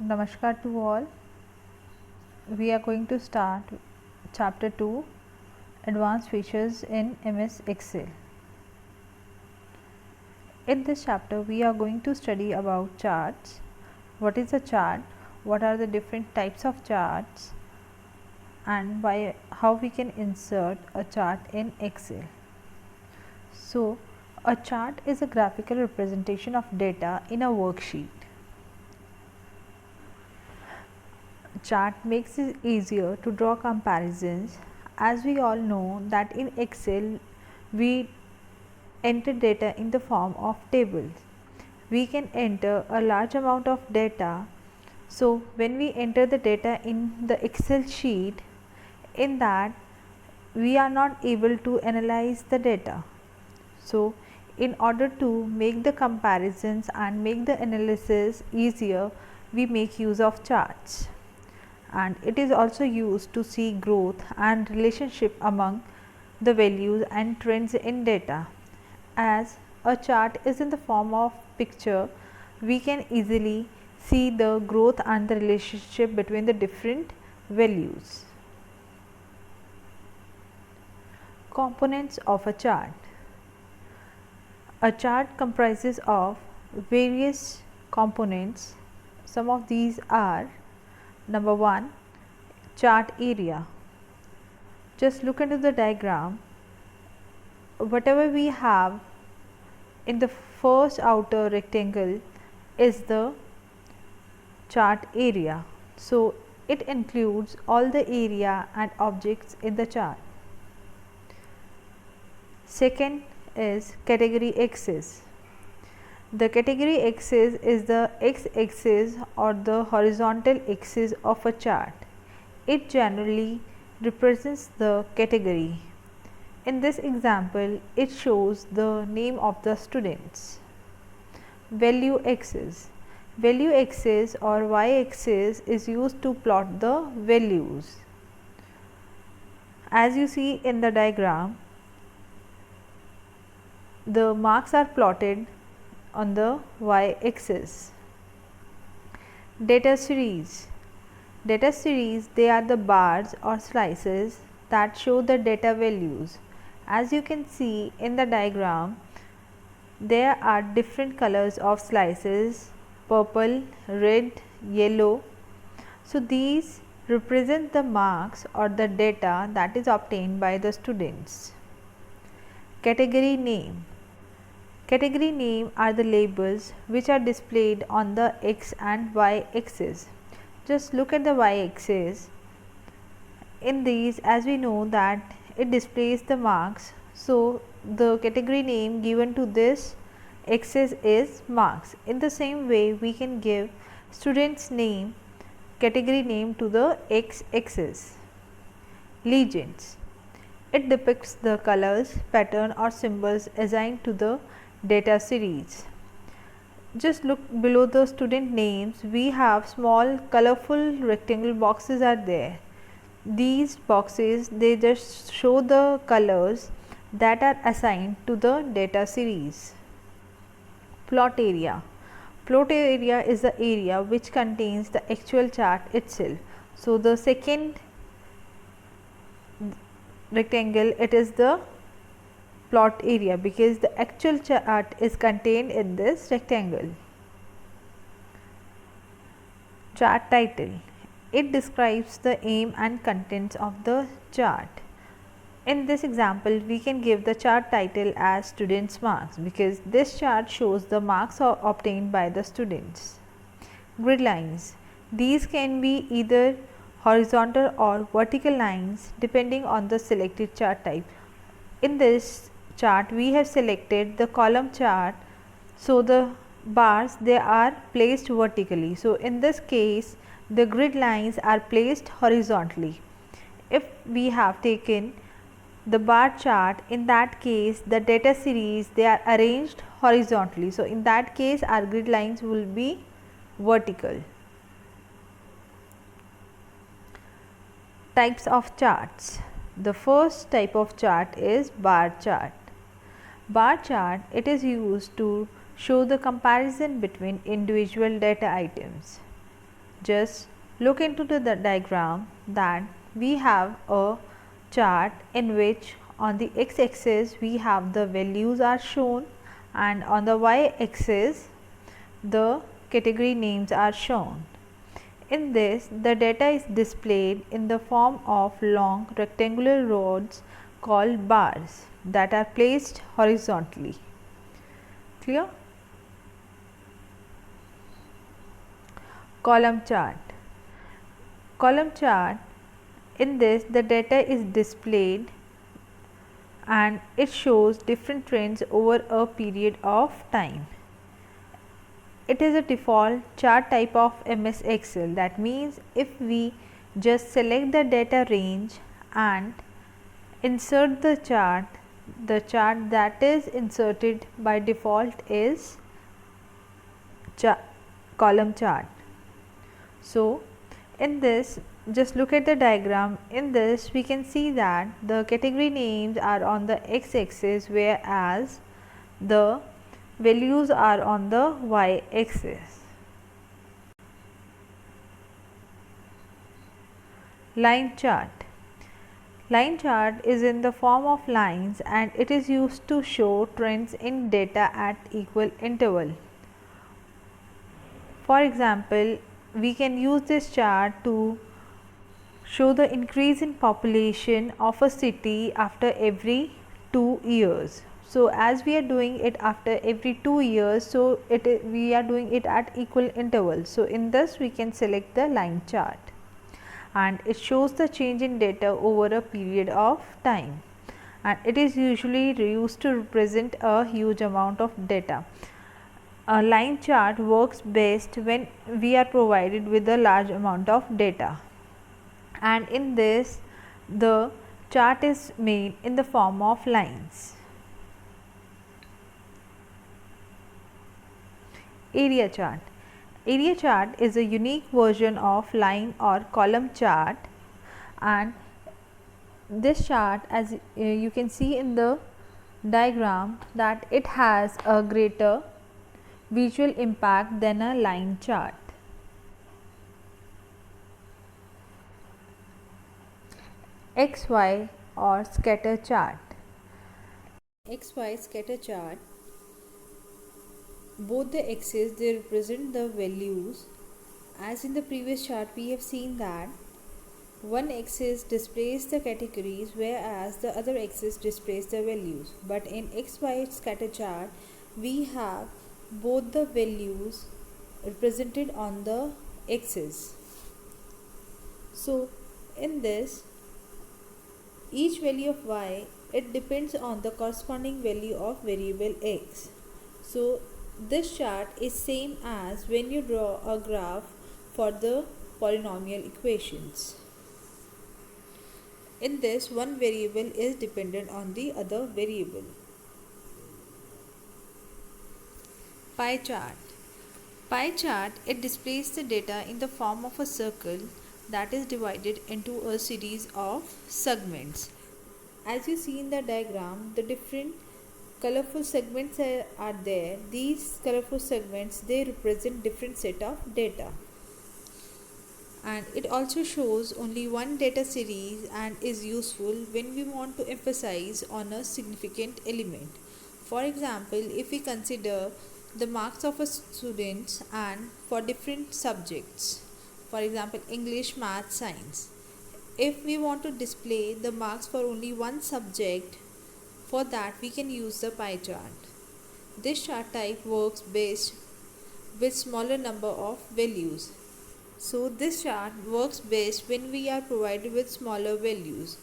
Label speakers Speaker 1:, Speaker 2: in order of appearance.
Speaker 1: Namaskar to all. We are going to start chapter 2, Advanced Features in MS Excel. In this chapter we are going to study about charts. What is a chart? What are the different types of charts? And how we can insert a chart in Excel. So, a chart is a graphical representation of data in a worksheet. Chart makes it easier to draw comparisons. As we all know that in Excel we enter data in the form of tables. We can enter a large amount of data. So when we enter the data in the Excel sheet, in that we are not able to analyze the data. So in order to make the comparisons and make the analysis easier, we make use of charts. And it is also used to see growth and relationship among the values and trends in data. As a chart is in the form of picture, we can easily see the growth and the relationship between the different values. Components of a chart. A chart comprises of various components. Some of these are: number 1, chart area. Just look into the diagram. Whatever we have in the first outer rectangle is the chart area. So it includes all the area and objects in the chart. Second is category axis. The category axis is the x-axis or the horizontal axis of a chart. It generally represents the category. In this example, it shows the name of the students. Value axis. Value axis or y-axis is used to plot the values. As you see in the diagram, the marks are plotted on the y-axis. Data series. Data series, they are the bars or slices that show the data values. As you can see in the diagram, there are different colors of slices: purple, red, yellow. So these represent the marks or the data that is obtained by the students. Category name. Category name are the labels which are displayed on the x and y axis. Just look at the y axis. In these, as we know that it displays the marks, so the category name given to this axis is marks. In the same way, we can give student's name, category name to the x axis. Legends. It depicts the colors, pattern or symbols assigned to the data series. Just look below the student names. We have small colorful rectangle boxes are there. These boxes, they just show the colors that are assigned to the data series. Plot area. Plot area is the area which contains the actual chart itself. So the second rectangle, it is the plot area because the actual chart is contained in this rectangle. Chart title. It describes the aim and contents of the chart. In this example, we can give the chart title as students marks because this chart shows the marks obtained by the students. Grid lines. These can be either horizontal or vertical lines depending on the selected chart type. In this chart, we have selected the column chart, so the bars, they are placed vertically. So in this case, the grid lines are placed horizontally. If we have taken the bar chart, in that case the data series, they are arranged horizontally. So in that case, our grid lines will be vertical. Types of charts. The first type of chart is bar chart. Bar chart, it is used to show the comparison between individual data items. just look into the diagram that we have a chart in which on the x-axis we have the values are shown and on the y-axis the category names are shown. In this, the data is displayed in the form of long rectangular rods called bars that are placed horizontally. Clear? Column chart. Column chart, in this the data is displayed and it shows different trends over a period of time. It is a default chart type of MS Excel. That means if we just select the data range and insert the chart that is inserted by default is column chart. So, in this, just look at the diagram. In this we can see that the category names are on the x-axis whereas the values are on the y-axis. Line chart. Line chart is in the form of lines and it is used to show trends in data at equal interval. For example, we can use this chart to show the increase in population of a city after every 2 years. So, as we are doing it after every 2 years, so we are doing it at equal intervals. So, in this we can select the line chart and it shows the change in data over a period of time and it is usually used to represent a huge amount of data. A line chart works best when we are provided with a large amount of data, and in this the chart is made in the form of lines. Area chart. Area chart is a unique version of line or column chart, and this chart, as you can see in the diagram, that it has a greater visual impact than a line chart. XY or scatter chart. XY scatter chart, both the axes they represent the values. As in the previous chart we have seen that one axis displays the categories whereas the other axis displays the values, but in XY scatter chart we have both the values represented on the axis. So in this, each value of y, it depends on the corresponding value of variable x. So this chart is same as when you draw a graph for the polynomial equations. In this, one variable is dependent on the other variable. Pie chart. Pie chart, it displays the data in the form of a circle that is divided into a series of segments. As you see in the diagram, the different colorful segments are there. These colorful segments, they represent different set of data, and it also shows only one data series and is useful when we want to emphasize on a significant element. For example, if we consider the marks of a student and for different subjects, for example English, Math, Science, if we want to display the marks for only one subject, for that we can use the pie chart. This chart type works best with smaller number of values. So this chart works best when we are provided with smaller values.